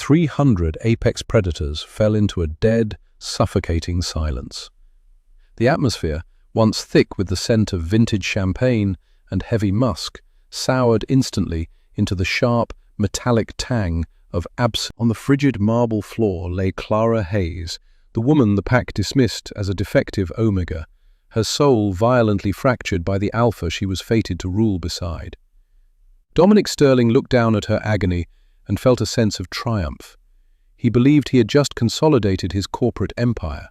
300 apex predators fell into a dead, suffocating silence. The atmosphere, once thick with the scent of vintage champagne and heavy musk, soured instantly into the sharp, metallic tang of absinthe. On the frigid marble floor lay Clara Hayes, the woman the pack dismissed as a defective omega, her soul violently fractured by the alpha she was fated to rule beside. Dominic Sterling looked down at her agony and felt a sense of triumph. He believed he had just consolidated his corporate empire.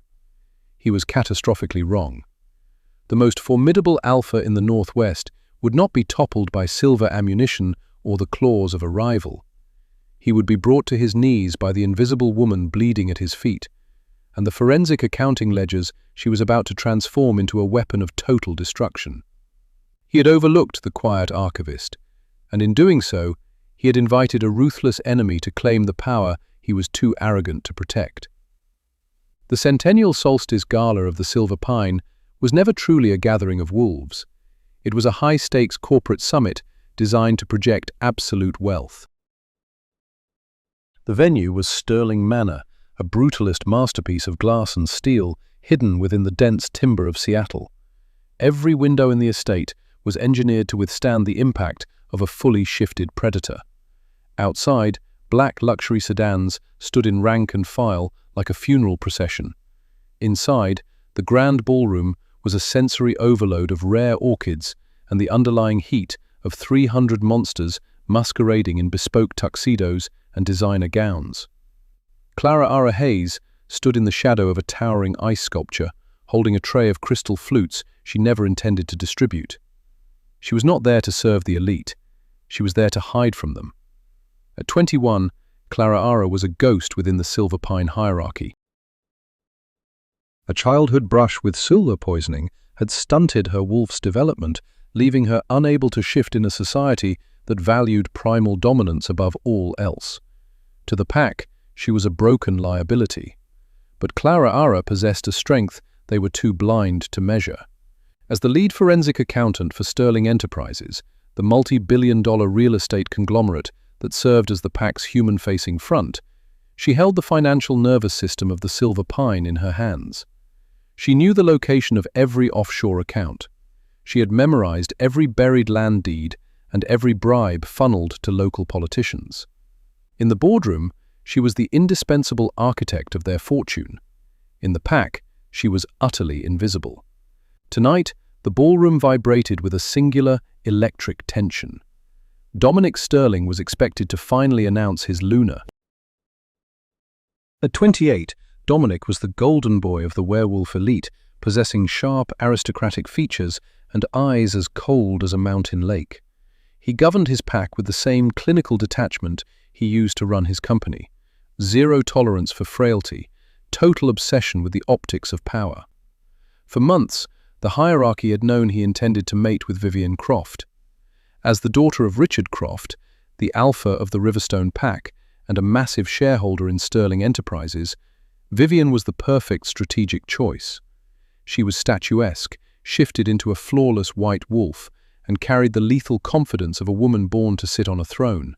He was catastrophically wrong. The most formidable alpha in the Northwest would not be toppled by silver ammunition or the claws of a rival. He would be brought to his knees by the invisible woman bleeding at his feet, and the forensic accounting ledgers she was about to transform into a weapon of total destruction. He had overlooked the quiet archivist, and in doing so, he had invited a ruthless enemy to claim the power he was too arrogant to protect. The Centennial Solstice Gala of the Silver Pine was never truly a gathering of wolves. It was a high-stakes corporate summit designed to project absolute wealth. The venue was Sterling Manor, a brutalist masterpiece of glass and steel hidden within the dense timber of Seattle. Every window in the estate was engineered to withstand the impact of a fully shifted predator. Outside, black luxury sedans stood in rank and file like a funeral procession. Inside, the grand ballroom was a sensory overload of rare orchids and the underlying heat of 300 monsters masquerading in bespoke tuxedos and designer gowns. Clara Hayes stood in the shadow of a towering ice sculpture, holding a tray of crystal flutes she never intended to distribute. She was not there to serve the elite. She was there to hide from them. At 21, Clara was a ghost within the Silver Pine hierarchy. A childhood brush with silver poisoning had stunted her wolf's development, leaving her unable to shift in a society that valued primal dominance above all else. To the pack, she was a broken liability. But Clara possessed a strength they were too blind to measure. As the lead forensic accountant for Sterling Enterprises, the multi-billion-dollar real estate conglomerate that served as the pack's human-facing front, she held the financial nervous system of the Silver Pine in her hands. She knew the location of every offshore account. She had memorized every buried land deed and every bribe funneled to local politicians. In the boardroom, she was the indispensable architect of their fortune. In the pack, she was utterly invisible. Tonight, the ballroom vibrated with a singular, electric tension. Dominic Sterling was expected to finally announce his Luna. At 28, Dominic was the golden boy of the werewolf elite, possessing sharp, aristocratic features and eyes as cold as a mountain lake. He governed his pack with the same clinical detachment he used to run his company. Zero tolerance for frailty, total obsession with the optics of power. For months, the hierarchy had known he intended to mate with Vivian Croft. As the daughter of Richard Croft, the alpha of the Riverstone pack and a massive shareholder in Sterling Enterprises, Vivian was the perfect strategic choice. She was statuesque, shifted into a flawless white wolf, and carried the lethal confidence of a woman born to sit on a throne.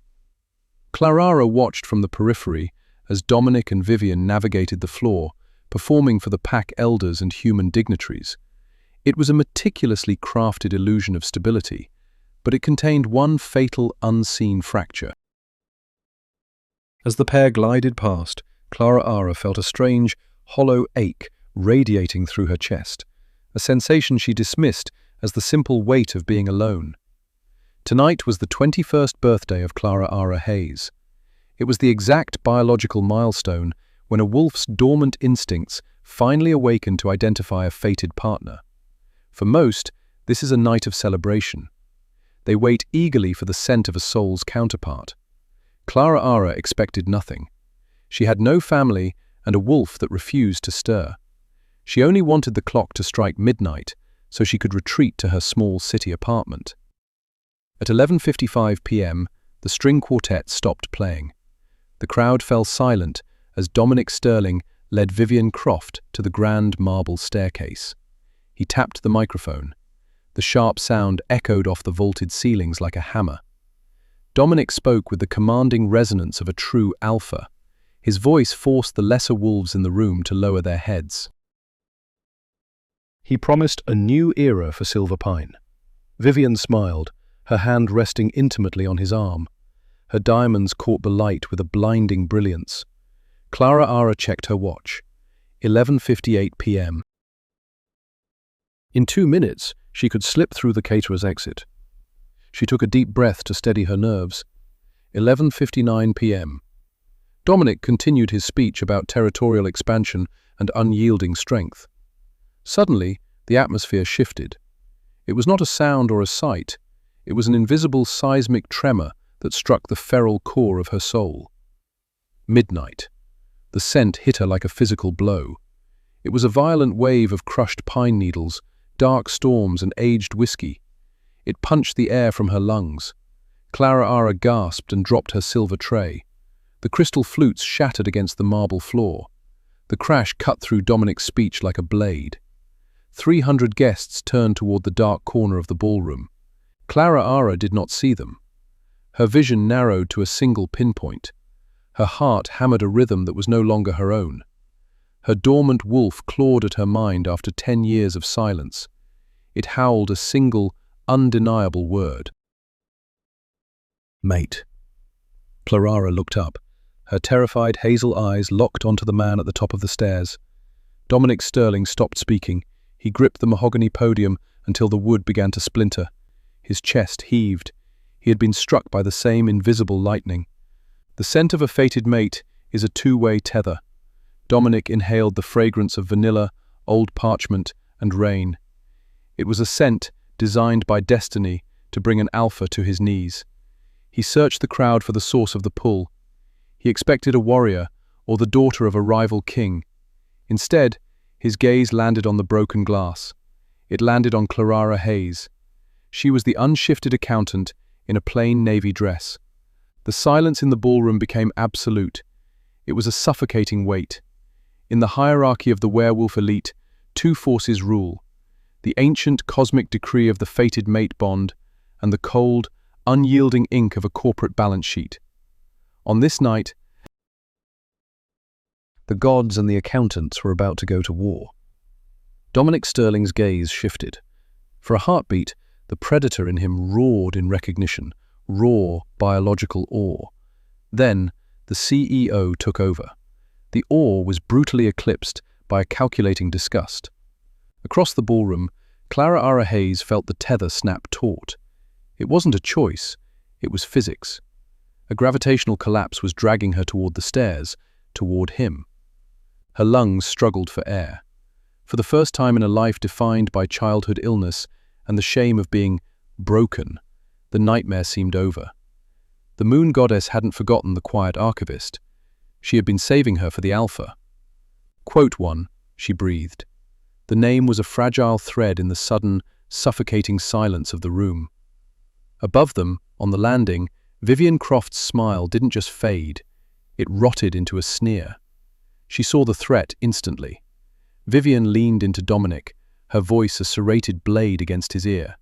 Clara watched from the periphery as Dominic and Vivian navigated the floor, performing for the pack elders and human dignitaries. It was a meticulously crafted illusion of stability, but it contained one fatal, unseen fracture. As the pair glided past, Clara felt a strange, hollow ache radiating through her chest, a sensation she dismissed as the simple weight of being alone. Tonight was the 21st birthday of Clara Hayes. It was the exact biological milestone when a wolf's dormant instincts finally awakened to identify a fated partner. For most, this is a night of celebration. They wait eagerly for the scent of a soul's counterpart. Clara expected nothing. She had no family and a wolf that refused to stir. She only wanted the clock to strike midnight so she could retreat to her small city apartment. At 11:55 p.m., the string quartet stopped playing. The crowd fell silent as Dominic Sterling led Vivian Croft to the grand marble staircase. He tapped the microphone. The sharp sound echoed off the vaulted ceilings like a hammer. Dominic spoke with the commanding resonance of a true alpha. His voice forced the lesser wolves in the room to lower their heads. He promised a new era for Silver Pine. Vivian smiled, her hand resting intimately on his arm. Her diamonds caught the light with a blinding brilliance. Clara Ara checked her watch. 11:58 p.m. In 2 minutes, she could slip through the caterer's exit. She took a deep breath to steady her nerves. 11:59 p.m. Dominic continued his speech about territorial expansion and unyielding strength. Suddenly, the atmosphere shifted. It was not a sound or a sight. It was an invisible seismic tremor that struck the feral core of her soul. Midnight. The scent hit her like a physical blow. It was a violent wave of crushed pine needles, dark storms and aged whiskey. It punched the air from her lungs. Clara Ara gasped and dropped her silver tray. The crystal flutes shattered against the marble floor. The crash cut through Dominic's speech like a blade. 300 guests turned toward the dark corner of the ballroom. Clara Ara did not see them. Her vision narrowed to a single pinpoint. Her heart hammered a rhythm that was no longer her own. Her dormant wolf clawed at her mind after 10 years of silence. It howled a single, undeniable word. Mate. Clara looked up, her terrified hazel eyes locked onto the man at the top of the stairs. Dominic Sterling stopped speaking. He gripped the mahogany podium until the wood began to splinter. His chest heaved. He had been struck by the same invisible lightning. The scent of a fated mate is a two-way tether. Dominic inhaled the fragrance of vanilla, old parchment, and rain. It was a scent designed by destiny to bring an alpha to his knees. He searched the crowd for the source of the pull. He expected a warrior or the daughter of a rival king. Instead, his gaze landed on the broken glass. It landed on Clara Hayes. She was the unshifted accountant in a plain navy dress. The silence in the ballroom became absolute. It was a suffocating weight. In the hierarchy of the werewolf elite, 2 forces rule: the ancient cosmic decree of the fated mate bond and the cold, unyielding ink of a corporate balance sheet. On this night, the gods and the accountants were about to go to war. Dominic Sterling's gaze shifted. For a heartbeat, the predator in him roared in recognition, raw biological awe. Then, the CEO took over. The awe was brutally eclipsed by a calculating disgust. Across the ballroom, Clara Ara Hayes felt the tether snap taut. It wasn't a choice, it was physics. A gravitational collapse was dragging her toward the stairs, toward him. Her lungs struggled for air. For the first time in a life defined by childhood illness and the shame of being broken, the nightmare seemed over. The moon goddess hadn't forgotten the quiet archivist. She had been saving her for the alpha. "Quote one," she breathed. The name was a fragile thread in the sudden, suffocating silence of the room. Above them, on the landing, Vivian Croft's smile didn't just fade, it rotted into a sneer. She saw the threat instantly. Vivian leaned into Dominic, her voice a serrated blade against his ear.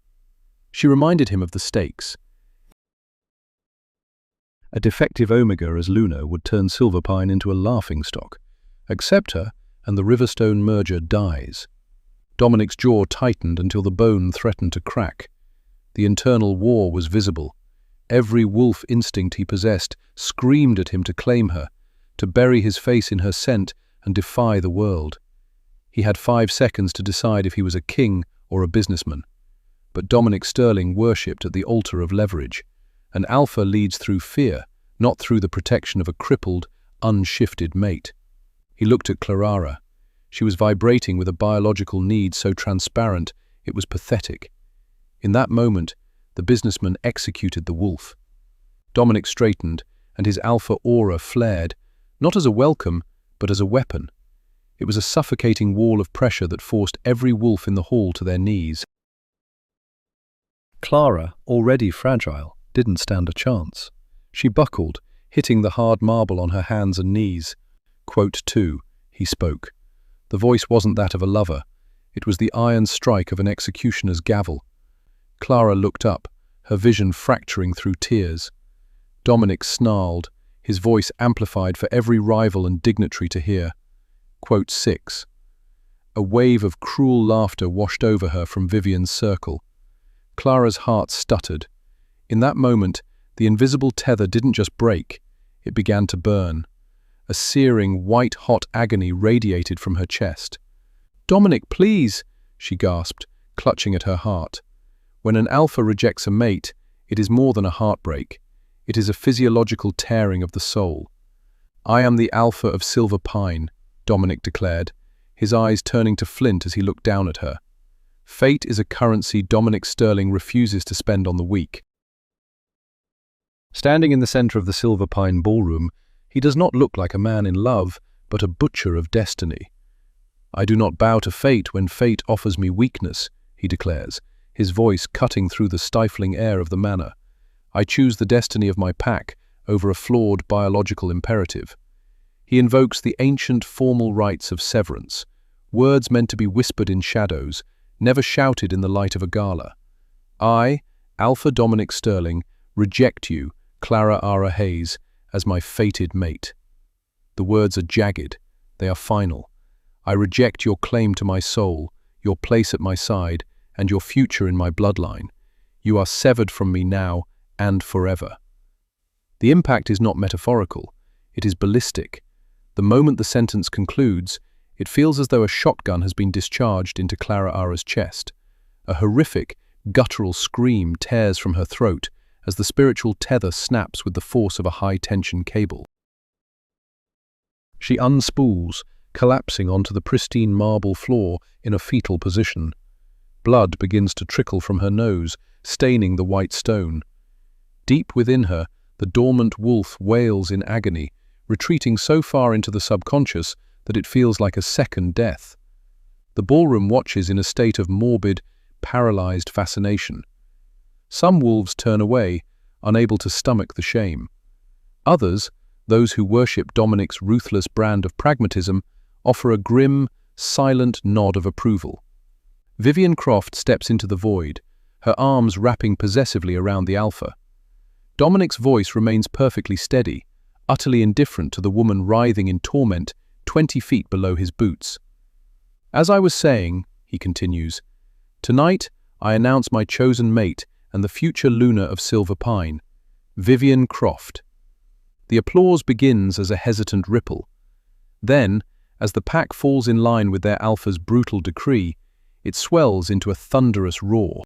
She reminded him of the stakes. A defective Omega as Luna would turn Silverpine into a laughingstock. Accept her, and the Riverstone merger dies. Dominic's jaw tightened until the bone threatened to crack. The internal war was visible. Every wolf instinct he possessed screamed at him to claim her, to bury his face in her scent and defy the world. He had 5 seconds to decide if he was a king or a businessman. But Dominic Sterling worshipped at the altar of leverage. An alpha leads through fear, not through the protection of a crippled, unshifted mate. He looked at Clara. She was vibrating with a biological need so transparent it was pathetic. In that moment, the businessman executed the wolf. Dominic straightened, and his alpha aura flared, not as a welcome, but as a weapon. It was a suffocating wall of pressure that forced every wolf in the hall to their knees. Clara, already fragile, didn't stand a chance. She buckled, hitting the hard marble on her hands and knees. "Quote 2, he spoke. The voice wasn't that of a lover. It was the iron strike of an executioner's gavel. Clara looked up, her vision fracturing through tears. Dominic snarled, his voice amplified for every rival and dignitary to hear. Quote 6. A wave of cruel laughter washed over her from Vivian's circle. Clara's heart stuttered. In that moment, the invisible tether didn't just break, it began to burn. A searing, white-hot agony radiated from her chest. "Dominic, please!" she gasped, clutching at her heart. When an alpha rejects a mate, it is more than a heartbreak. It is a physiological tearing of the soul. "I am the alpha of Silver Pine," Dominic declared, his eyes turning to flint as he looked down at her. Fate is a currency Dominic Sterling refuses to spend on the weak. Standing in the center of the Silver Pine ballroom, he does not look like a man in love, but a butcher of destiny. "I do not bow to fate when fate offers me weakness," he declares, his voice cutting through the stifling air of the manor. "I choose the destiny of my pack over a flawed biological imperative." He invokes the ancient formal rites of severance, words meant to be whispered in shadows, never shouted in the light of a gala. "I, Alpha Dominic Sterling, reject you, Clara Ara Hayes, as my fated mate." The words are jagged, they are final. "I reject your claim to my soul, your place at my side, and your future in my bloodline. You are severed from me now and forever." The impact is not metaphorical, it is ballistic. The moment the sentence concludes, it feels as though a shotgun has been discharged into Clara Ara's chest. A horrific, guttural scream tears from her throat as the spiritual tether snaps with the force of a high-tension cable. She unspools, collapsing onto the pristine marble floor in a fetal position. Blood begins to trickle from her nose, staining the white stone. Deep within her, the dormant wolf wails in agony, retreating so far into the subconscious that it feels like a second death. The ballroom watches in a state of morbid, paralyzed fascination. Some wolves turn away, unable to stomach the shame. Others, those who worship Dominic's ruthless brand of pragmatism, offer a grim, silent nod of approval. Vivian Croft steps into the void, her arms wrapping possessively around the alpha. Dominic's voice remains perfectly steady, utterly indifferent to the woman writhing in torment 20 feet below his boots. "As I was saying," he continues, "tonight I announce my chosen mate and the future Luna of Silver Pine, Vivian Croft." The applause begins as a hesitant ripple. Then, as the pack falls in line with their alpha's brutal decree, it swells into a thunderous roar.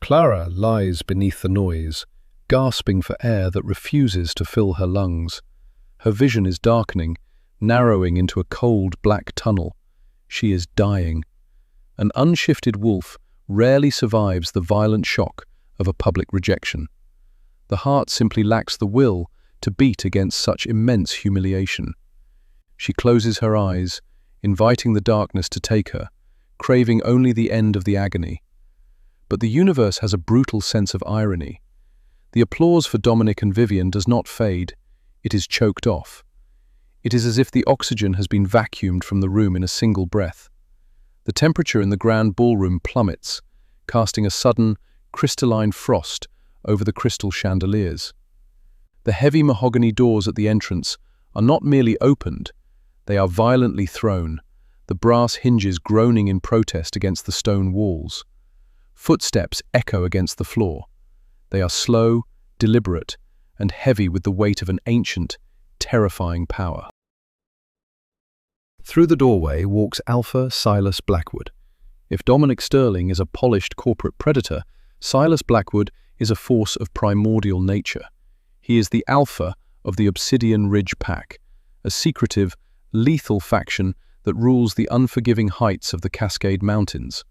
Clara lies beneath the noise, gasping for air that refuses to fill her lungs. Her vision is darkening, narrowing into a cold black tunnel. She is dying. An unshifted wolf rarely survives the violent shock of a public rejection. The heart simply lacks the will to beat against such immense humiliation. She closes her eyes, inviting the darkness to take her, craving only the end of the agony. But the universe has a brutal sense of irony. The applause for Dominic and Vivian does not fade, it is choked off. It is as if the oxygen has been vacuumed from the room in a single breath. The temperature in the grand ballroom plummets, casting a sudden, crystalline frost over the crystal chandeliers. The heavy mahogany doors at the entrance are not merely opened, they are violently thrown, the brass hinges groaning in protest against the stone walls. Footsteps echo against the floor. They are slow, deliberate, and heavy with the weight of an ancient, terrifying power. Through the doorway walks Alpha Silas Blackwood. If Dominic Sterling is a polished corporate predator, Silas Blackwood is a force of primordial nature. He is the alpha of the Obsidian Ridge Pack, a secretive, lethal faction that rules the unforgiving heights of the Cascade Mountains.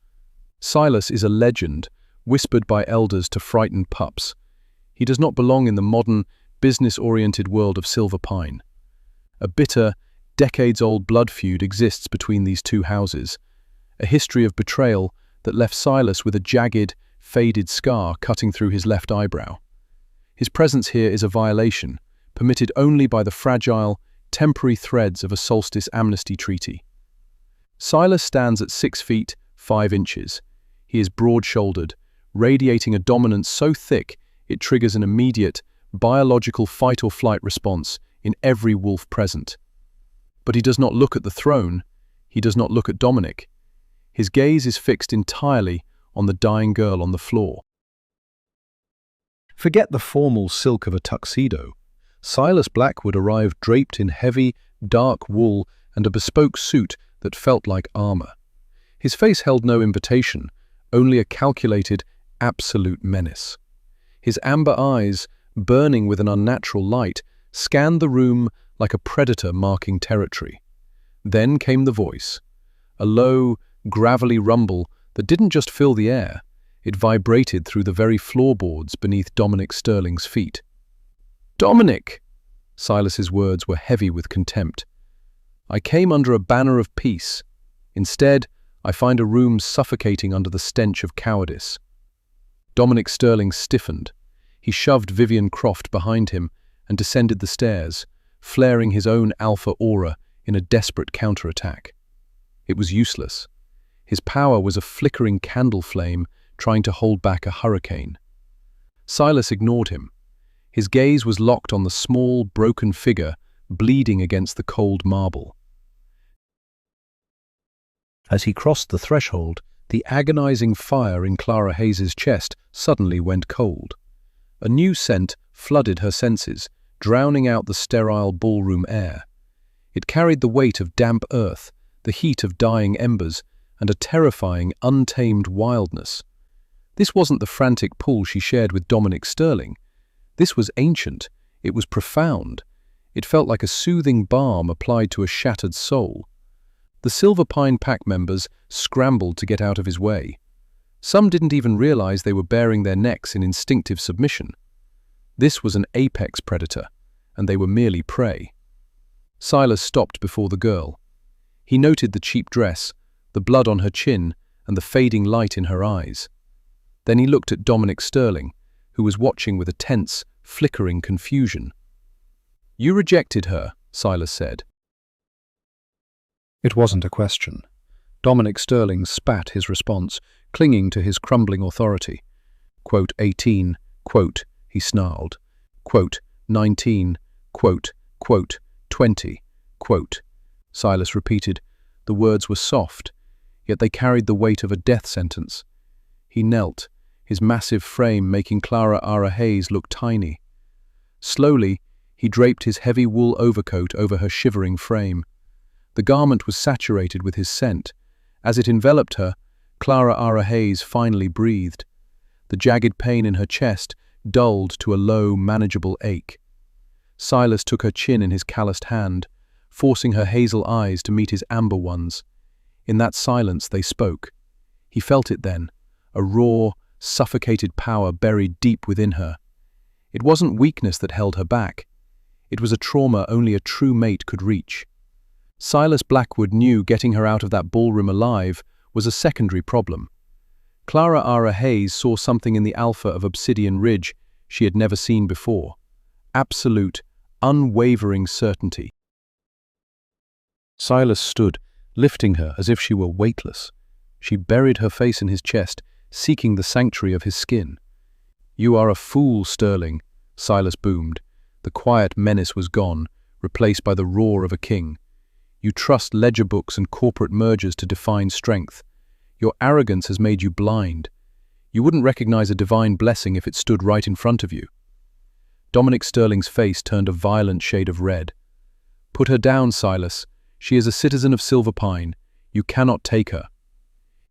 Silas is a legend, whispered by elders to frightened pups. He does not belong in the modern, business-oriented world of Silver Pine. A bitter, decades-old blood feud exists between these two houses, a history of betrayal that left Silas with a jagged, faded scar cutting through his left eyebrow. His presence here is a violation, permitted only by the fragile, temporary threads of a solstice amnesty treaty. Silas stands at 6 feet, 5 inches. He is broad-shouldered, radiating a dominance so thick it triggers an immediate, biological fight-or-flight response in every wolf present. But he does not look at the throne. He does not look at Dominic. His gaze is fixed entirely on the dying girl on the floor. Forget the formal silk of a tuxedo. Silas Blackwood arrived draped in heavy, dark wool and a bespoke suit that felt like armor. His face held no invitation, only a calculated, absolute menace. His amber eyes, burning with an unnatural light, scanned the room like a predator marking territory. Then came the voice, a low, gravelly rumble that didn't just fill the air, it vibrated through the very floorboards beneath Dominic Sterling's feet. "Dominic!" Silas's words were heavy with contempt. "I came under a banner of peace. Instead, I find a room suffocating under the stench of cowardice." Dominic Sterling stiffened. He shoved Vivian Croft behind him and descended the stairs, flaring his own alpha aura in a desperate counterattack. It was useless. His power was a flickering candle flame trying to hold back a hurricane. Silas ignored him. His gaze was locked on the small, broken figure bleeding against the cold marble. As he crossed the threshold, the agonizing fire in Clara Hayes's chest suddenly went cold. A new scent flooded her senses, drowning out the sterile ballroom air. It carried the weight of damp earth, the heat of dying embers, and a terrifying, untamed wildness. This wasn't the frantic pull she shared with Dominic Sterling. This was ancient. It was profound. It felt like a soothing balm applied to a shattered soul. The Silver Pine Pack members scrambled to get out of his way. Some didn't even realize they were baring their necks in instinctive submission. This was an apex predator, and they were merely prey. Silas stopped before the girl. He noted the cheap dress, the blood on her chin, and the fading light in her eyes. Then he looked at Dominic Sterling, who was watching with a tense, flickering confusion. "You rejected her," Silas said. It wasn't a question. Dominic Sterling spat his response, clinging to his crumbling authority. Quote 18, quote, he snarled. Quote 19, quote, 20, quote. Silas repeated. The words were soft, yet they carried the weight of a death sentence. He knelt, his massive frame making Clara Ara Hayes look tiny. Slowly, he draped his heavy wool overcoat over her shivering frame. The garment was saturated with his scent. As it enveloped her, Clara Ara Hayes finally breathed. The jagged pain in her chest dulled to a low, manageable ache. Silas took her chin in his calloused hand, forcing her hazel eyes to meet his amber ones. In that silence they spoke. He felt it then, a raw, suffocated power buried deep within her. It wasn't weakness that held her back. It was a trauma only a true mate could reach. Silas Blackwood knew getting her out of that ballroom alive was a secondary problem. Clara Ara Hayes saw something in the alpha of Obsidian Ridge she had never seen before. Absolute, unwavering certainty. Silas stood, lifting her as if she were weightless. She buried her face in his chest, seeking the sanctuary of his skin. "You are a fool, Sterling," Silas boomed. The quiet menace was gone, replaced by the roar of a king. You trust ledger books and corporate mergers to define strength. Your arrogance has made you blind. You wouldn't recognize a divine blessing if it stood right in front of you. Dominic Sterling's face turned a violent shade of red. "Put her down, Silas. She is a citizen of Silver Pine. You cannot take her."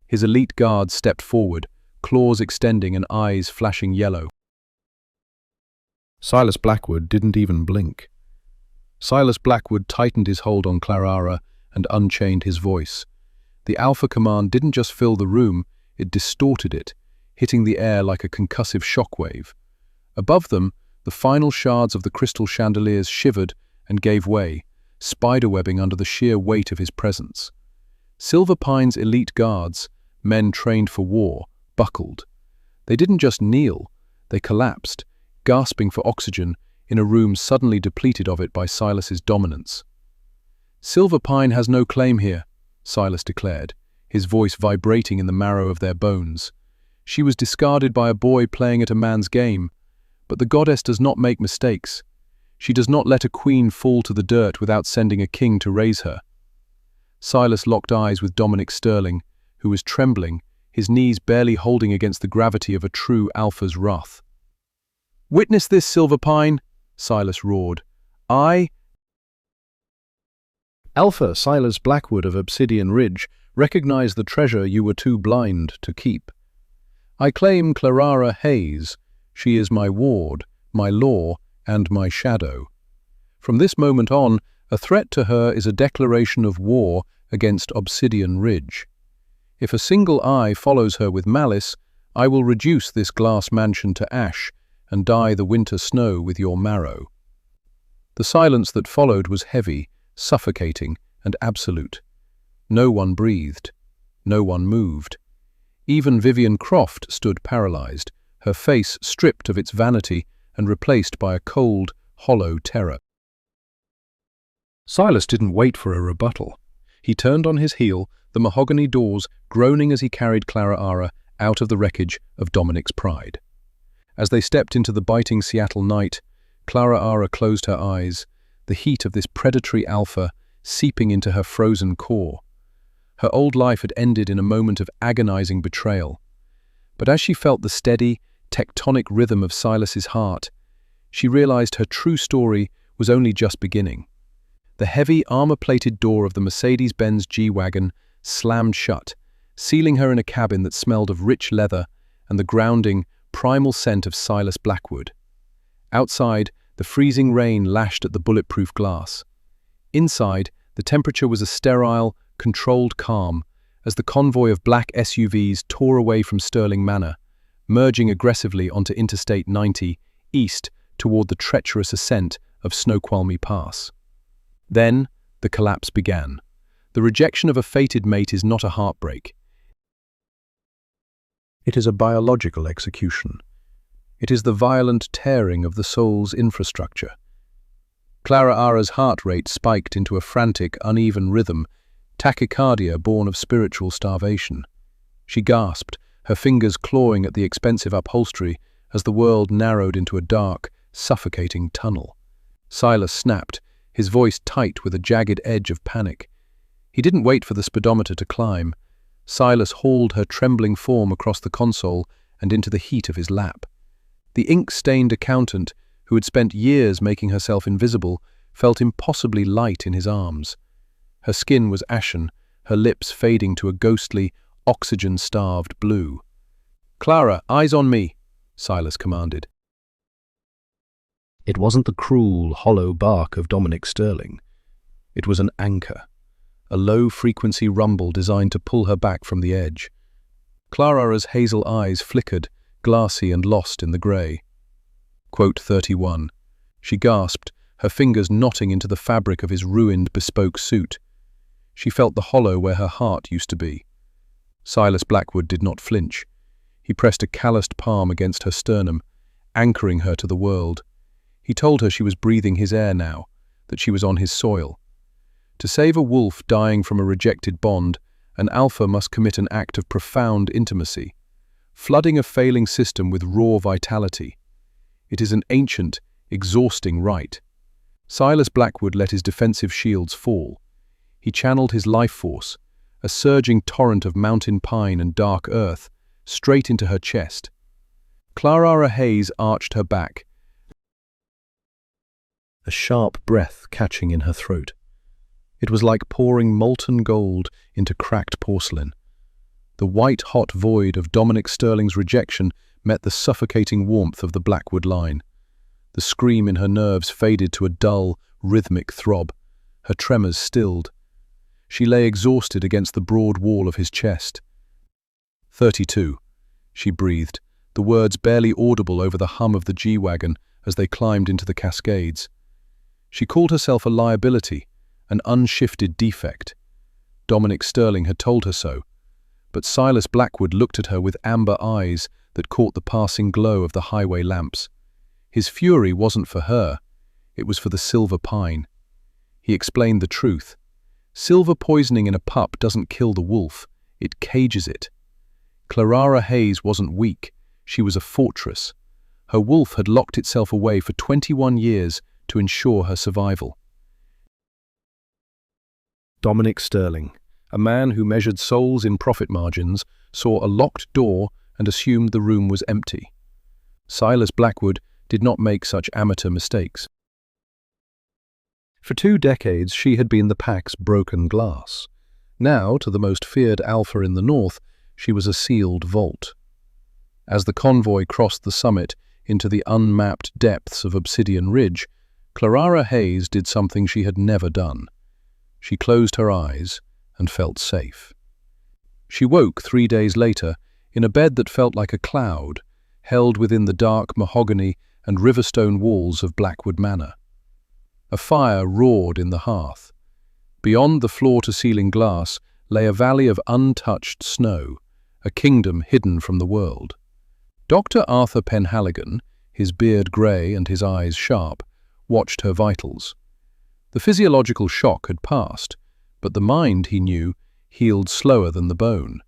His elite guards stepped forward, claws extending and eyes flashing yellow. Silas Blackwood didn't even blink. Silas Blackwood tightened his hold on Clara and unchained his voice. The Alpha command didn't just fill the room, it distorted it, hitting the air like a concussive shockwave. Above them, the final shards of the crystal chandeliers shivered and gave way, spiderwebbing under the sheer weight of his presence. Silver Pine's elite guards, men trained for war, buckled. They didn't just kneel, they collapsed, gasping for oxygen in a room suddenly depleted of it by Silas's dominance. "Silver Pine has no claim here," Silas declared, his voice vibrating in the marrow of their bones. "She was discarded by a boy playing at a man's game, But the goddess does not make mistakes. She does not let a queen fall to the dirt without sending a king to raise her. Silas locked eyes with Dominic Sterling, who was trembling, his knees barely holding against the gravity of a true alpha's wrath. "Witness this, Silverpine," Silas roared. "I, Alpha Silas Blackwood of Obsidian Ridge, recognize the treasure you were too blind to keep. I claim Clara Hayes. She is my ward, my law, and my shadow. From this moment on, a threat to her is a declaration of war against Obsidian Ridge. If a single eye follows her with malice, I will reduce this glass mansion to ash and dye the winter snow with your marrow." The silence that followed was heavy, suffocating, and absolute. No one breathed. No one moved. Even Vivian Croft stood paralyzed, her face stripped of its vanity and replaced by a cold, hollow terror. Silas didn't wait for a rebuttal. He turned on his heel, the mahogany doors groaning as he carried Clara out of the wreckage of Dominic's pride. As they stepped into the biting Seattle night, Clara closed her eyes, the heat of this predatory alpha seeping into her frozen core. Her old life had ended in a moment of agonizing betrayal. But as she felt the steady, tectonic rhythm of Silas's heart, she realized her true story was only just beginning. The heavy, armor-plated door of the Mercedes-Benz G-Wagon slammed shut, sealing her in a cabin that smelled of rich leather and the grounding, primal scent of Silas Blackwood. Outside, the freezing rain lashed at the bulletproof glass. Inside, the temperature was a sterile, controlled calm as the convoy of black SUVs tore away from Sterling Manor, merging aggressively onto Interstate 90 east toward the treacherous ascent of Snoqualmie Pass. Then, the collapse began. The rejection of a fated mate is not a heartbreak. It is a biological execution. It is the violent tearing of the soul's infrastructure. Clara's heart rate spiked into a frantic, uneven rhythm, tachycardia born of spiritual starvation. She gasped, her fingers clawing at the expensive upholstery as the world narrowed into a dark, suffocating tunnel. Silas snapped, his voice tight with a jagged edge of panic. He didn't wait for the speedometer to climb. Silas hauled her trembling form across the console and into the heat of his lap. The ink-stained accountant, who had spent years making herself invisible, felt impossibly light in his arms. Her skin was ashen, her lips fading to a ghostly, oxygen-starved blue. "Clara, eyes on me," Silas commanded. It wasn't the cruel, hollow bark of Dominic Sterling. It was an anchor, a low-frequency rumble designed to pull her back from the edge. Clara's hazel eyes flickered, glassy and lost in the grey. Quote 31. She gasped, her fingers knotting into the fabric of his ruined, bespoke suit. She felt the hollow where her heart used to be. Silas Blackwood did not flinch. He pressed a calloused palm against her sternum, anchoring her to the world. He told her she was breathing his air now, that she was on his soil. To save a wolf dying from a rejected bond, an alpha must commit an act of profound intimacy, flooding a failing system with raw vitality. It is an ancient, exhausting rite. Silas Blackwood let his defensive shields fall. He channeled his life force, a surging torrent of mountain pine and dark earth, straight into her chest. Clara Hayes arched her back, a sharp breath catching in her throat. It was like pouring molten gold into cracked porcelain. The white-hot void of Dominic Sterling's rejection met the suffocating warmth of the Blackwood line. The scream in her nerves faded to a dull, rhythmic throb. Her tremors stilled. She lay exhausted against the broad wall of his chest. 32, she breathed, the words barely audible over the hum of the G-Wagon as they climbed into the Cascades. She called herself a liability, an unshifted defect. Dominic Sterling had told her so, but Silas Blackwood looked at her with amber eyes that caught the passing glow of the highway lamps. His fury wasn't for her, it was for the silver pine. He explained the truth. Silver poisoning in a pup doesn't kill the wolf, it cages it. Clara Hayes wasn't weak, she was a fortress. Her wolf had locked itself away for 21 years to ensure her survival. Dominic Sterling, a man who measured souls in profit margins, saw a locked door and assumed the room was empty. Silas Blackwood did not make such amateur mistakes. For 2 decades, she had been the pack's broken glass. Now, to the most feared alpha in the north, she was a sealed vault. As the convoy crossed the summit into the unmapped depths of Obsidian Ridge, Clara Hayes did something she had never done. She closed her eyes and felt safe. She woke 3 days later in a bed that felt like a cloud, held within the dark mahogany and riverstone walls of Blackwood Manor. A fire roared in the hearth. Beyond the floor-to-ceiling glass lay a valley of untouched snow, a kingdom hidden from the world. Dr. Arthur Penhaligon, his beard grey and his eyes sharp, watched her vitals. The physiological shock had passed, but the mind, he knew, healed slower than the bone.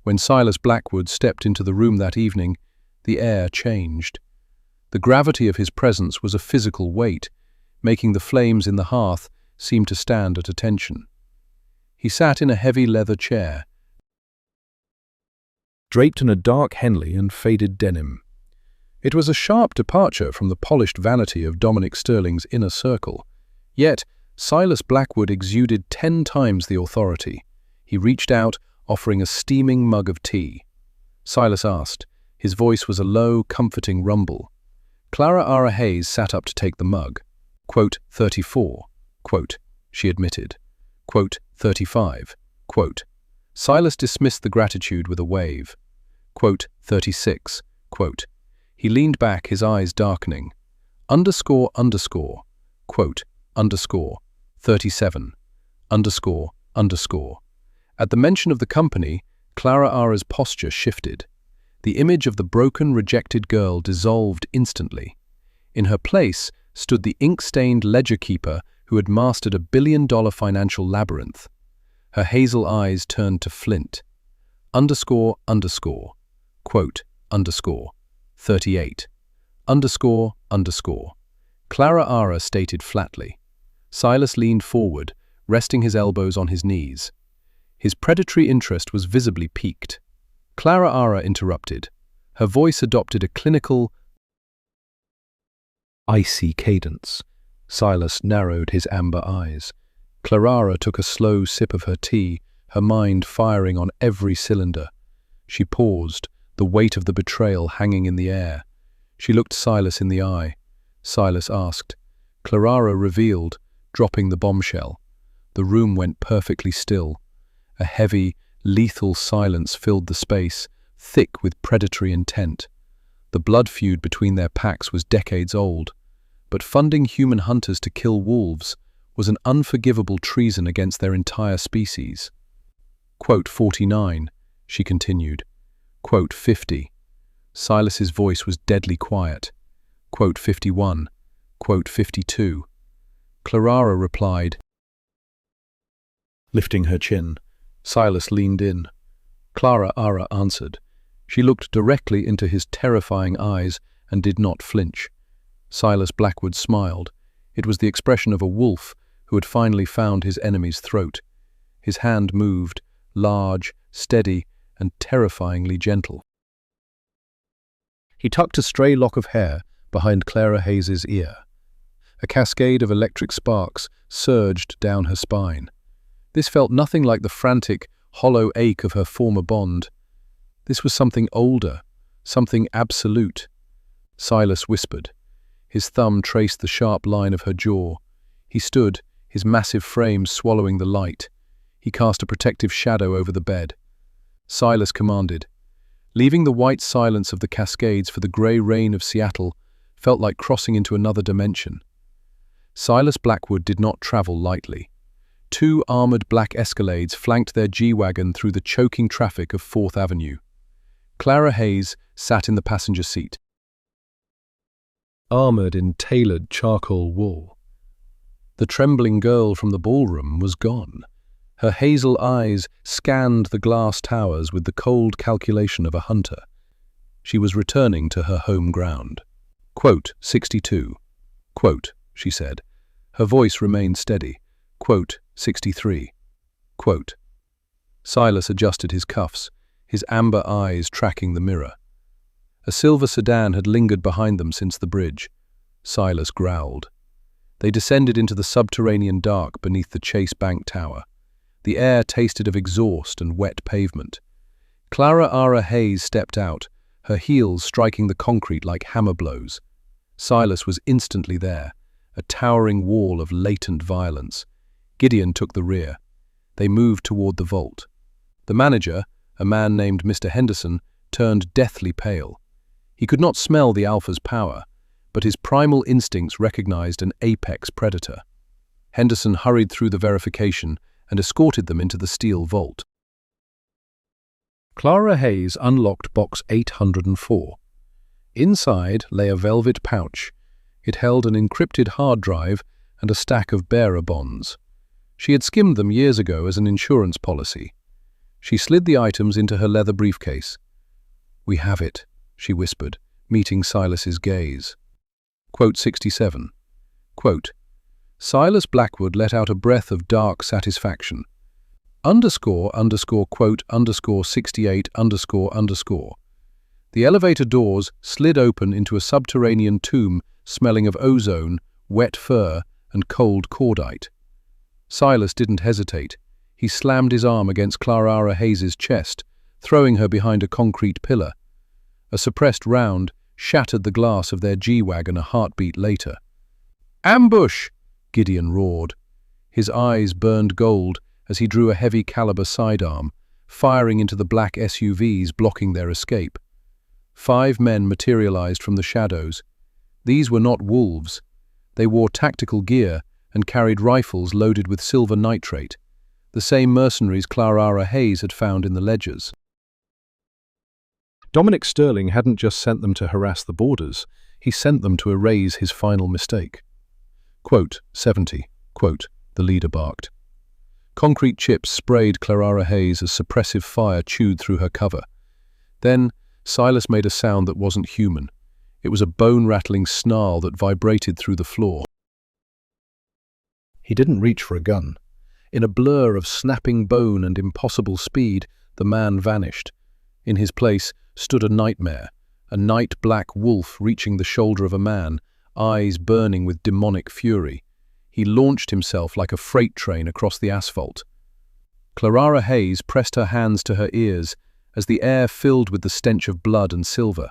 When Silas Blackwood stepped into the room that evening, the air changed. The gravity of his presence was a physical weight, making the flames in the hearth seem to stand at attention. He sat in a heavy leather chair, draped in a dark Henley and faded denim. It was a sharp departure from the polished vanity of Dominic Sterling's inner circle. Yet, Silas Blackwood exuded 10 times the authority. He reached out, offering a steaming mug of tea. Silas asked. His voice was a low, comforting rumble. Clara Hayes sat up to take the mug. Quote, 34. Quote, she admitted. Quote, 35. Quote. Silas dismissed the gratitude with a wave. Quote, 36. Quote. He leaned back, his eyes darkening. Underscore, underscore. Quote, underscore. 37. Underscore, underscore. At the mention of the company, Clara's posture shifted. The image of the broken, rejected girl dissolved instantly. In her place stood the ink-stained ledger keeper who had mastered a billion-dollar financial labyrinth. Her hazel eyes turned to flint. Underscore, underscore. Quote, underscore. 38. Underscore, underscore. Clara stated flatly. Silas leaned forward, resting his elbows on his knees. His predatory interest was visibly piqued. Clara interrupted. Her voice adopted a clinical, icy cadence. Silas narrowed his amber eyes. Clara took a slow sip of her tea, her mind firing on every cylinder. She paused, the weight of the betrayal hanging in the air. She looked Silas in the eye. Silas asked. Clara revealed, dropping the bombshell. The room went perfectly still. A heavy, lethal silence filled the space, thick with predatory intent. The blood feud between their packs was decades old, but funding human hunters to kill wolves was an unforgivable treason against their entire species. Quote 49, she continued. Quote 50. Silas's voice was deadly quiet. Quote 51. Quote 52. Clara replied, lifting her chin. Silas leaned in. Clara answered. She looked directly into his terrifying eyes and did not flinch. Silas Blackwood smiled. It was the expression of a wolf who had finally found his enemy's throat. His hand moved, large, steady, and terrifyingly gentle. He tucked a stray lock of hair behind Clara Hayes's ear. A cascade of electric sparks surged down her spine. This felt nothing like the frantic, hollow ache of her former bond. This was something older, something absolute. Silas whispered. His thumb traced the sharp line of her jaw. He stood, his massive frame swallowing the light. He cast a protective shadow over the bed. Silas commanded. Leaving the white silence of the Cascades for the grey rain of Seattle felt like crossing into another dimension. Silas Blackwood did not travel lightly. 2 armored black Escalades flanked their G-Wagon through the choking traffic of 4th Avenue. Clara Hayes sat in the passenger seat, armored in tailored charcoal wool. The trembling girl from the ballroom was gone. Her hazel eyes scanned the glass towers with the cold calculation of a hunter. She was returning to her home ground. Quote, 62. Quote, she said. Her voice remained steady. Quote, 63. Quote. Silas adjusted his cuffs, his amber eyes tracking the mirror. A silver sedan had lingered behind them since the bridge. Silas growled. They descended into the subterranean dark beneath the Chase Bank Tower. The air tasted of exhaust and wet pavement. Clara Ara Hayes stepped out, her heels striking the concrete like hammer blows. Silas was instantly there, a towering wall of latent violence. Gideon took the rear. They moved toward the vault. The manager, a man named Mr. Henderson, turned deathly pale. He could not smell the Alpha's power, but his primal instincts recognized an apex predator. Henderson hurried through the verification and escorted them into the steel vault. Clara Hayes unlocked box 804. Inside lay a velvet pouch. It held an encrypted hard drive and a stack of bearer bonds. She had skimmed them years ago as an insurance policy. She slid the items into her leather briefcase. "We have it," she whispered, meeting Silas's gaze. Quote 67. Quote, Silas Blackwood let out a breath of dark satisfaction. Quote 68 __. The elevator doors slid open into a subterranean tomb smelling of ozone, wet fur, and cold cordite. Silas didn't hesitate. He slammed his arm against Clara Hayes's chest, throwing her behind a concrete pillar. A suppressed round shattered the glass of their G-Wagon a heartbeat later. "Ambush!" Gideon roared. His eyes burned gold as he drew a heavy caliber sidearm, firing into the black SUVs blocking their escape. 5 men materialized from the shadows. These were not wolves. They wore tactical gear and carried rifles loaded with silver nitrate, the same mercenaries Clara Hayes had found in the ledgers. Dominic Sterling hadn't just sent them to harass the borders, he sent them to erase his final mistake. Quote 70. Quote, the leader barked. Concrete chips sprayed Clara Hayes as suppressive fire chewed through her cover. Then, Silas made a sound that wasn't human. It was a bone-rattling snarl that vibrated through the floor. He didn't reach for a gun. In a blur of snapping bone and impossible speed, the man vanished. In his place stood a nightmare, a night-black wolf reaching the shoulder of a man, eyes burning with demonic fury. He launched himself like a freight train across the asphalt. Clara Hayes pressed her hands to her ears as the air filled with the stench of blood and silver.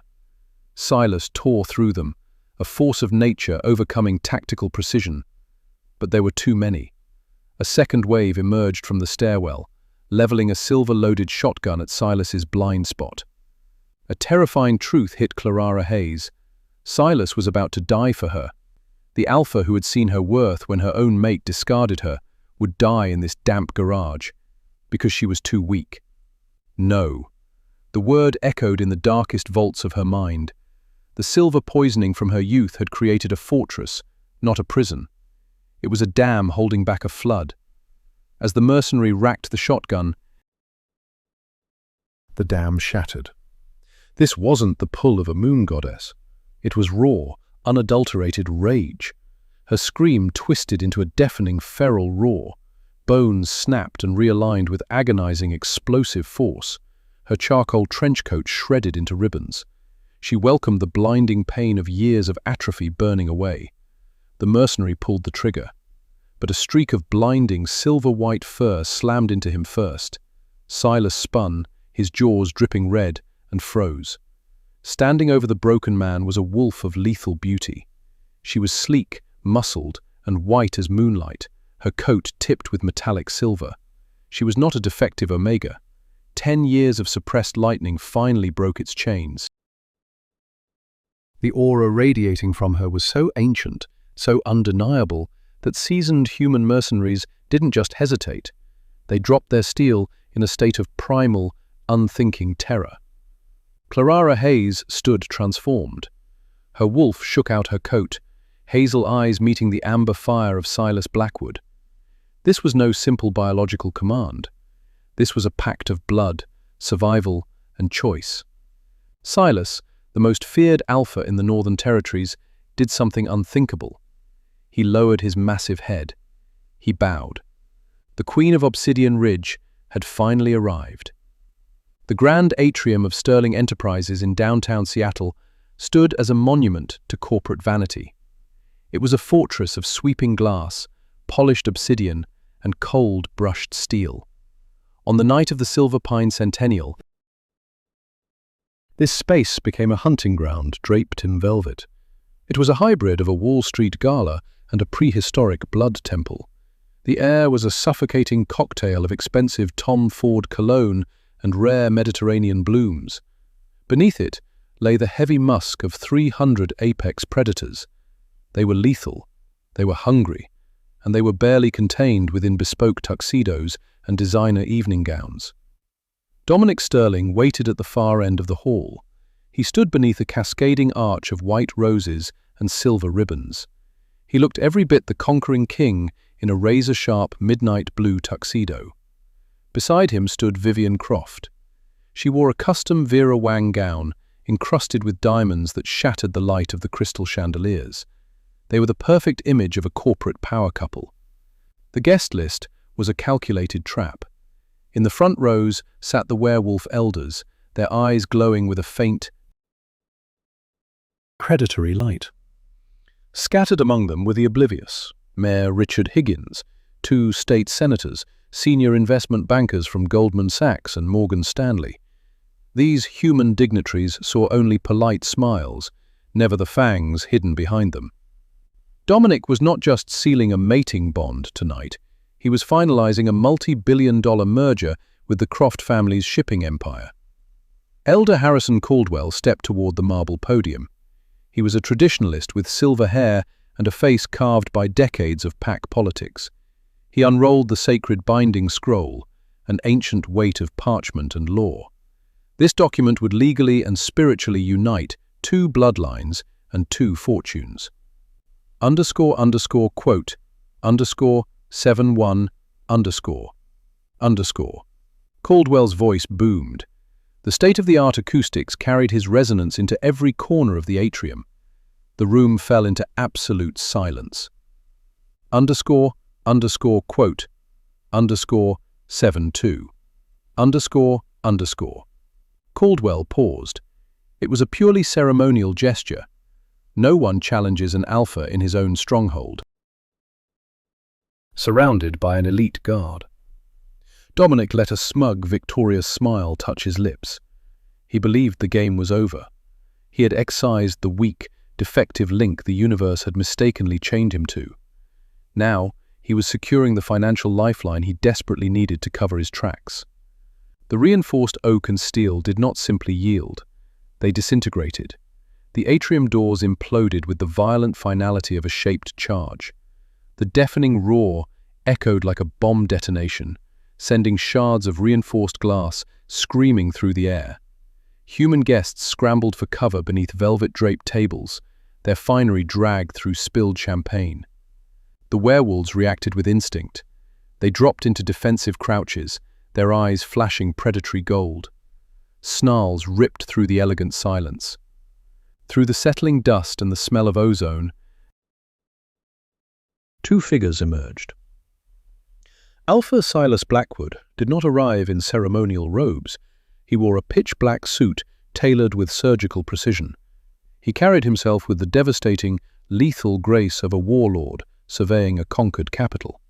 Silas tore through them, a force of nature overcoming tactical precision. But there were too many. A second wave emerged from the stairwell, leveling a silver-loaded shotgun at Silas's blind spot. A terrifying truth hit Clara Hayes. Silas was about to die for her. The Alpha who had seen her worth when her own mate discarded her would die in this damp garage because she was too weak. No. The word echoed in the darkest vaults of her mind. The silver poisoning from her youth had created a fortress, not a prison. It was a dam holding back a flood. As the mercenary racked the shotgun, the dam shattered. This wasn't the pull of a moon goddess. It was raw, unadulterated rage. Her scream twisted into a deafening feral roar. Bones snapped and realigned with agonizing, explosive force. Her charcoal trench coat shredded into ribbons. She welcomed the blinding pain of years of atrophy burning away. The mercenary pulled the trigger, but a streak of blinding silver-white fur slammed into him first. Silas spun, his jaws dripping red, and froze. Standing over the broken man was a wolf of lethal beauty. She was sleek, muscled, and white as moonlight, her coat tipped with metallic silver. She was not a defective Omega. 10 years of suppressed lightning finally broke its chains. The aura radiating from her was so ancient, so undeniable, that seasoned human mercenaries didn't just hesitate. They dropped their steel in a state of primal, unthinking terror. Clara Hayes stood transformed. Her wolf shook out her coat, hazel eyes meeting the amber fire of Silas Blackwood. This was no simple biological command. This was a pact of blood, survival, and choice. Silas, the most feared alpha in the Northern Territories, did something unthinkable. He lowered his massive head. He bowed. The Queen of Obsidian Ridge had finally arrived. The grand atrium of Sterling Enterprises in downtown Seattle stood as a monument to corporate vanity. It was a fortress of sweeping glass, polished obsidian, and cold brushed steel. On the night of the Silver Pine Centennial, this space became a hunting ground draped in velvet. It was a hybrid of a Wall Street gala and a prehistoric blood temple. The air was a suffocating cocktail of expensive Tom Ford cologne and rare Mediterranean blooms. Beneath it lay the heavy musk of 300 apex predators. They were lethal, they were hungry, and they were barely contained within bespoke tuxedos and designer evening gowns. Dominic Sterling waited at the far end of the hall. He stood beneath a cascading arch of white roses and silver ribbons. He looked every bit the conquering king in a razor-sharp midnight blue tuxedo. Beside him stood Vivian Croft. She wore a custom Vera Wang gown encrusted with diamonds that shattered the light of the crystal chandeliers. They were the perfect image of a corporate power couple. The guest list was a calculated trap. In the front rows sat the werewolf elders, their eyes glowing with a faint, predatory light. Scattered among them were the oblivious, Mayor Richard Higgins, 2 state senators, senior investment bankers from Goldman Sachs and Morgan Stanley. These human dignitaries saw only polite smiles, never the fangs hidden behind them. Dominic was not just sealing a mating bond tonight, he was finalizing a multi-billion-dollar merger with the Croft family's shipping empire. Elder Harrison Caldwell stepped toward the marble podium. He was a traditionalist with silver hair and a face carved by decades of pack politics. He unrolled the sacred binding scroll, an ancient weight of parchment and law. This document would legally and spiritually unite 2 bloodlines and 2 fortunes. __quote _71 __. Caldwell's voice boomed. The state-of-the-art acoustics carried his resonance into every corner of the atrium. The room fell into absolute silence. __quote _72 __. Caldwell paused. It was a purely ceremonial gesture. No one challenges an alpha in his own stronghold. Surrounded by an elite guard. Dominic let a smug, victorious smile touch his lips. He believed the game was over. He had excised the weak, defective link the universe had mistakenly chained him to. Now, he was securing the financial lifeline he desperately needed to cover his tracks. The reinforced oak and steel did not simply yield. They disintegrated. The atrium doors imploded with the violent finality of a shaped charge. The deafening roar echoed like a bomb detonation, sending shards of reinforced glass screaming through the air. Human guests scrambled for cover beneath velvet-draped tables, their finery dragged through spilled champagne. The werewolves reacted with instinct. They dropped into defensive crouches, their eyes flashing predatory gold. Snarls ripped through the elegant silence. Through the settling dust and the smell of ozone, 2 figures emerged. Alpha Silas Blackwood did not arrive in ceremonial robes. He wore a pitch-black suit tailored with surgical precision. He carried himself with the devastating, lethal grace of a warlord surveying a conquered capital.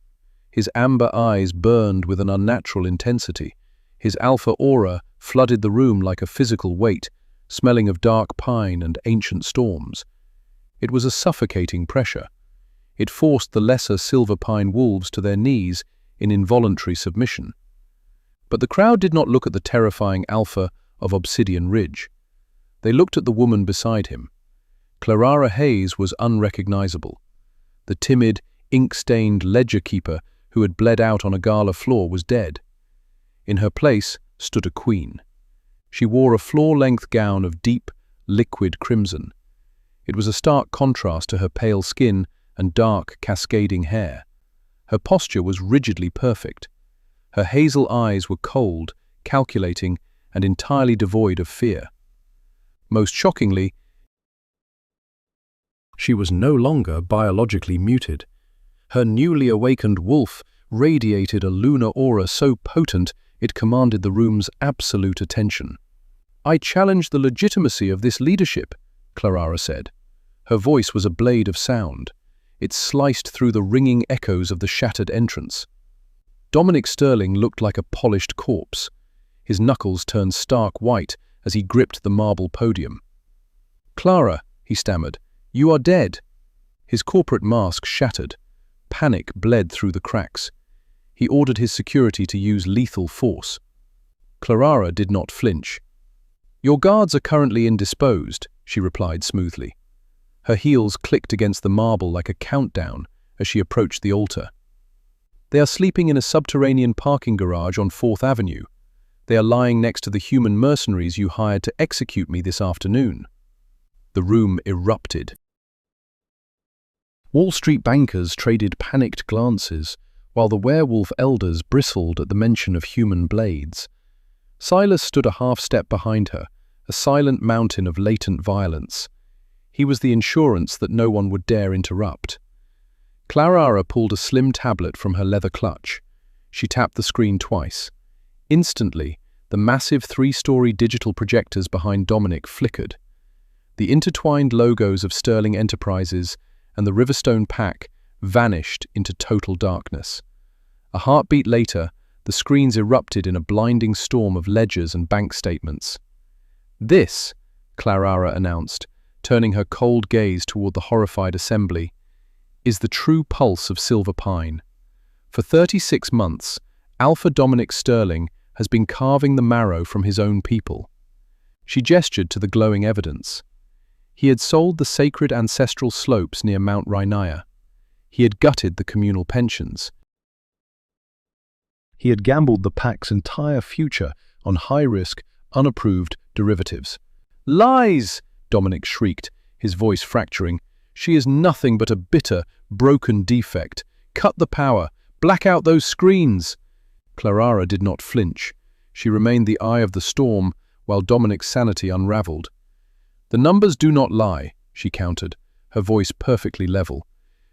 His amber eyes burned with an unnatural intensity. His alpha aura flooded the room like a physical weight, smelling of dark pine and ancient storms. It was a suffocating pressure. It forced the lesser silver pine wolves to their knees in involuntary submission. But the crowd did not look at the terrifying alpha of Obsidian Ridge. They looked at the woman beside him. Clara Hayes was unrecognizable. The timid, ink-stained ledger keeper who had bled out on a gala floor was dead. In her place stood a queen. She wore a floor-length gown of deep, liquid crimson. It was a stark contrast to her pale skin and dark, cascading hair. Her posture was rigidly perfect. Her hazel eyes were cold, calculating, and entirely devoid of fear. Most shockingly, she was no longer biologically muted. Her newly awakened wolf radiated a lunar aura so potent it commanded the room's absolute attention. "I challenge the legitimacy of this leadership," Clara said. Her voice was a blade of sound. It sliced through the ringing echoes of the shattered entrance. Dominic Sterling looked like a polished corpse. His knuckles turned stark white as he gripped the marble podium. "Clara," he stammered, "you are dead." His corporate mask shattered. Panic bled through the cracks. He ordered his security to use lethal force. Clara did not flinch. "Your guards are currently indisposed," she replied smoothly. Her heels clicked against the marble like a countdown as she approached the altar. "They are sleeping in a subterranean parking garage on 4th Avenue. They are lying next to the human mercenaries you hired to execute me this afternoon." The room erupted. Wall Street bankers traded panicked glances, while the werewolf elders bristled at the mention of human blades. Silas stood a half-step behind her, a silent mountain of latent violence. He was the insurance that no one would dare interrupt. Clara pulled a slim tablet from her leather clutch. She tapped the screen twice. Instantly, the massive 3-story digital projectors behind Dominic flickered. The intertwined logos of Sterling Enterprises and the Riverstone Pack vanished into total darkness. A heartbeat later, the screens erupted in a blinding storm of ledgers and bank statements. "This," Clara announced, turning her cold gaze toward the horrified assembly, "is the true pulse of Silver Pine. For 36 months, Alpha Dominic Sterling has been carving the marrow from his own people." She gestured to the glowing evidence. He had sold the sacred ancestral slopes near Mount Rainier. He had gutted the communal pensions. He had gambled the pack's entire future on high-risk, unapproved derivatives. "Lies!" Dominic shrieked, his voice fracturing. "She is nothing but a bitter, broken defect. Cut the power. Black out those screens." Clara did not flinch. She remained the eye of the storm while Dominic's sanity unraveled. "The numbers do not lie," she countered, her voice perfectly level.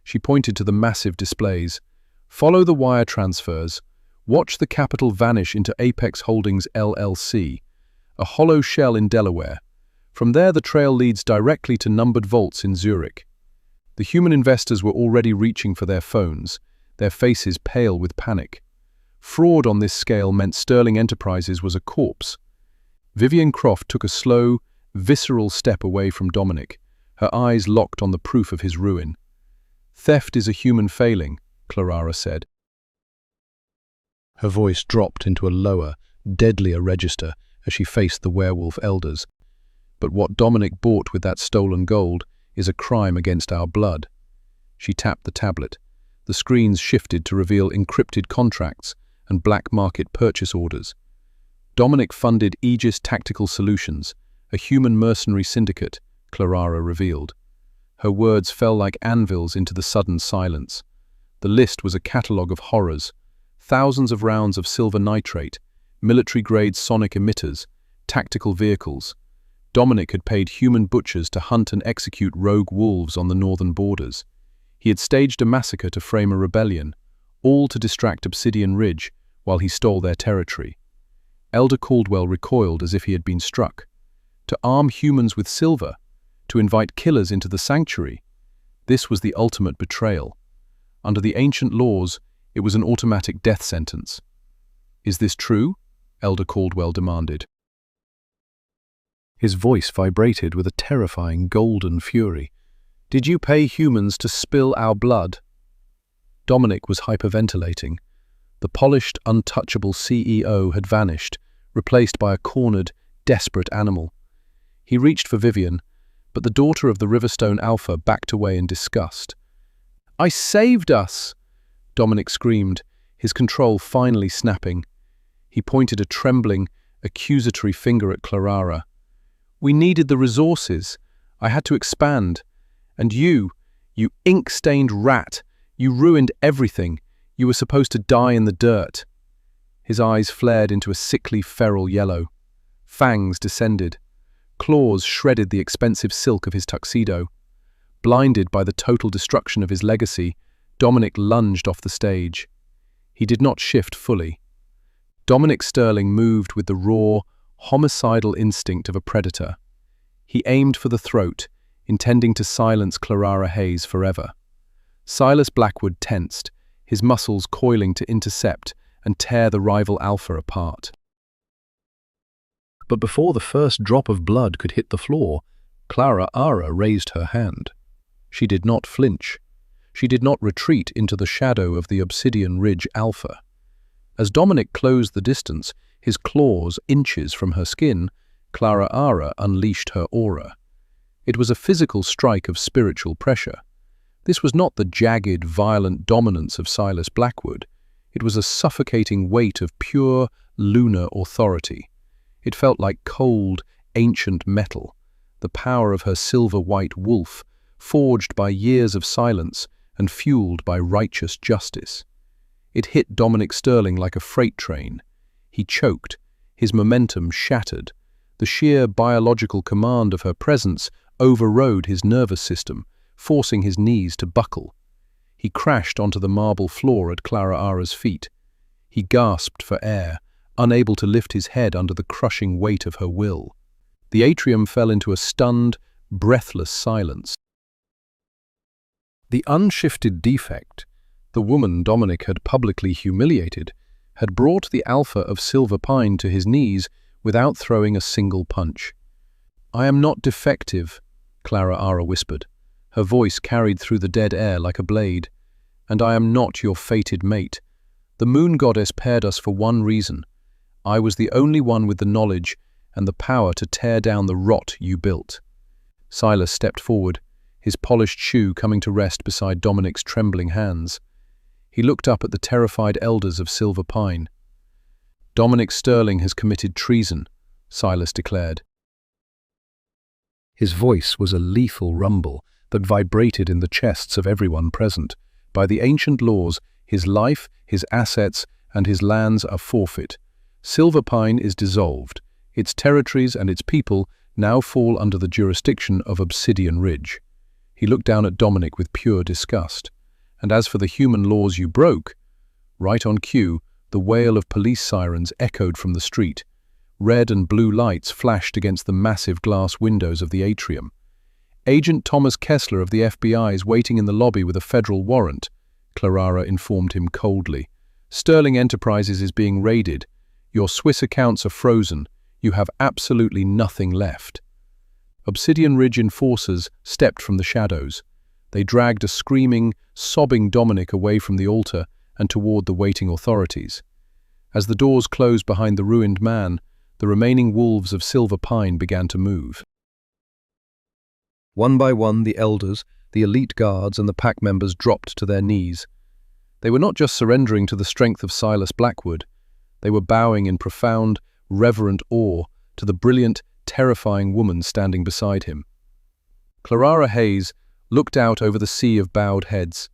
She pointed to the massive displays. "Follow the wire transfers. Watch the capital vanish into Apex Holdings LLC, a hollow shell in Delaware. From there, the trail leads directly to numbered vaults in Zurich." The human investors were already reaching for their phones, their faces pale with panic. Fraud on this scale meant Sterling Enterprises was a corpse. Vivian Croft took a slow, visceral step away from Dominic, her eyes locked on the proof of his ruin. "Theft is a human failing," Clara said. Her voice dropped into a lower, deadlier register as she faced the werewolf elders. "But what Dominic bought with that stolen gold is a crime against our blood." She tapped the tablet. The screens shifted to reveal encrypted contracts and black market purchase orders. Dominic funded Aegis Tactical Solutions, a human mercenary syndicate, Clara revealed. Her words fell like anvils into the sudden silence. The list was a catalogue of horrors: thousands of rounds of silver nitrate, military-grade sonic emitters, tactical vehicles. Dominic had paid human butchers to hunt and execute rogue wolves on the northern borders. He had staged a massacre to frame a rebellion, all to distract Obsidian Ridge while he stole their territory. Elder Caldwell recoiled as if he had been struck. To arm humans with silver, to invite killers into the sanctuary, this was the ultimate betrayal. Under the ancient laws, it was an automatic death sentence. "Is this true?" Elder Caldwell demanded. His voice vibrated with a terrifying golden fury. "Did you pay humans to spill our blood?" Dominic was hyperventilating. The polished, untouchable CEO had vanished, replaced by a cornered, desperate animal. He reached for Vivian, but the daughter of the Riverstone Alpha backed away in disgust. "I saved us!" Dominic screamed, his control finally snapping. He pointed a trembling, accusatory finger at Clara. "We needed the resources. I had to expand. And you ink-stained rat, you ruined everything. You were supposed to die in the dirt." His eyes flared into a sickly, feral yellow. Fangs descended. claws shredded the expensive silk of his tuxedo. Blinded by the total destruction of his legacy, Dominic lunged off the stage. He did not shift fully. Dominic Sterling moved with the raw, homicidal instinct of a predator. He aimed for the throat, intending to silence Clara Hayes forever. Silas Blackwood tensed, his muscles coiling to intercept and tear the rival alpha apart. But before the first drop of blood could hit the floor, Clara raised her hand. She did not flinch. She did not retreat into the shadow of the Obsidian Ridge Alpha. As Dominic closed the distance, his claws inches from her skin, Clara unleashed her aura. It was a physical strike of spiritual pressure. This was not the jagged, violent dominance of Silas Blackwood. It was a suffocating weight of pure, lunar authority. It felt like cold, ancient metal, the power of her silver-white wolf, forged by years of silence and fueled by righteous justice. It hit Dominic Sterling like a freight train. He choked, his momentum shattered. The sheer biological command of her presence overrode his nervous system, forcing his knees to buckle. He crashed onto the marble floor at Clara's feet. He gasped for air, unable to lift his head under the crushing weight of her will. The atrium fell into a stunned, breathless silence. The unshifted Defect, the woman Dominic had publicly humiliated, had brought the alpha of Silver Pine to his knees without throwing a single punch. "I am not defective," Clara whispered, her voice carried through the dead air like a blade. "And I am not your fated mate. The moon goddess paired us for one reason. I was the only one with the knowledge and the power to tear down the rot you built." Silas stepped forward, his polished shoe coming to rest beside Dominic's trembling hands. He looked up at the terrified elders of Silver Pine. "Dominic Sterling has committed treason," Silas declared. His voice was a lethal rumble that vibrated in the chests of everyone present. By the ancient laws, his life, his assets, and his lands are forfeit. Silver Pine is dissolved. Its territories and its people now fall under the jurisdiction of Obsidian Ridge. He looked down at Dominic with pure disgust. "And as for the human laws you broke," right on cue, the wail of police sirens echoed from the street. Red and blue lights flashed against the massive glass windows of the atrium. "Agent Thomas Kessler of the FBI is waiting in the lobby with a federal warrant," Clara informed him coldly. "Sterling Enterprises is being raided. Your Swiss accounts are frozen. You have absolutely nothing left." Obsidian Ridge enforcers stepped from the shadows. They dragged a screaming, sobbing Dominic away from the altar and toward the waiting authorities. As the doors closed behind the ruined man, the remaining wolves of Silver Pine began to move. One by one, the elders, the elite guards, and the pack members dropped to their knees. They were not just surrendering to the strength of Silas Blackwood. They were bowing in profound, reverent awe to the brilliant, terrifying woman standing beside him. Clara Hayes looked out over the sea of bowed heads.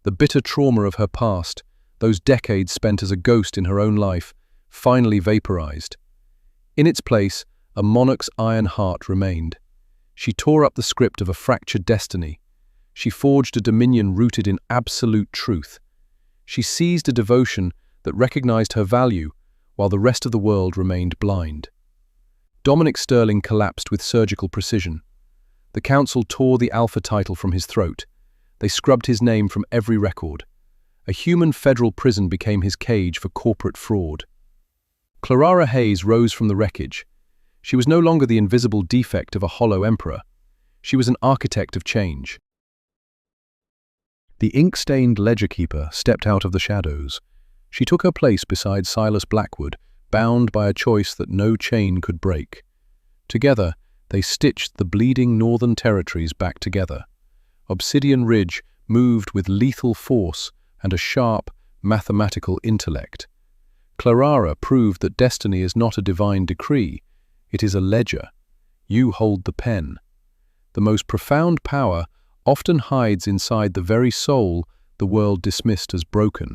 The bitter trauma of her past, those decades spent as a ghost in her own life, finally vaporized. In its place, a monarch's iron heart remained. She tore up the script of a fractured destiny. She forged a dominion rooted in absolute truth. She seized a devotion that recognized her value, while the rest of the world remained blind. Dominic Sterling collapsed with surgical precision. The council tore the alpha title from his throat. They scrubbed his name from every record. A human federal prison became his cage for corporate fraud. Clara Hayes rose from the wreckage. She was no longer the invisible defect of a hollow emperor. She was an architect of change. The ink-stained ledger-keeper stepped out of the shadows. She took her place beside Silas Blackwood, bound by a choice that no chain could break. Together, they stitched the bleeding northern territories back together. Obsidian Ridge moved with lethal force and a sharp, mathematical intellect. Clara proved that destiny is not a divine decree, it is a ledger. You hold the pen. The most profound power often hides inside the very soul the world dismissed as broken.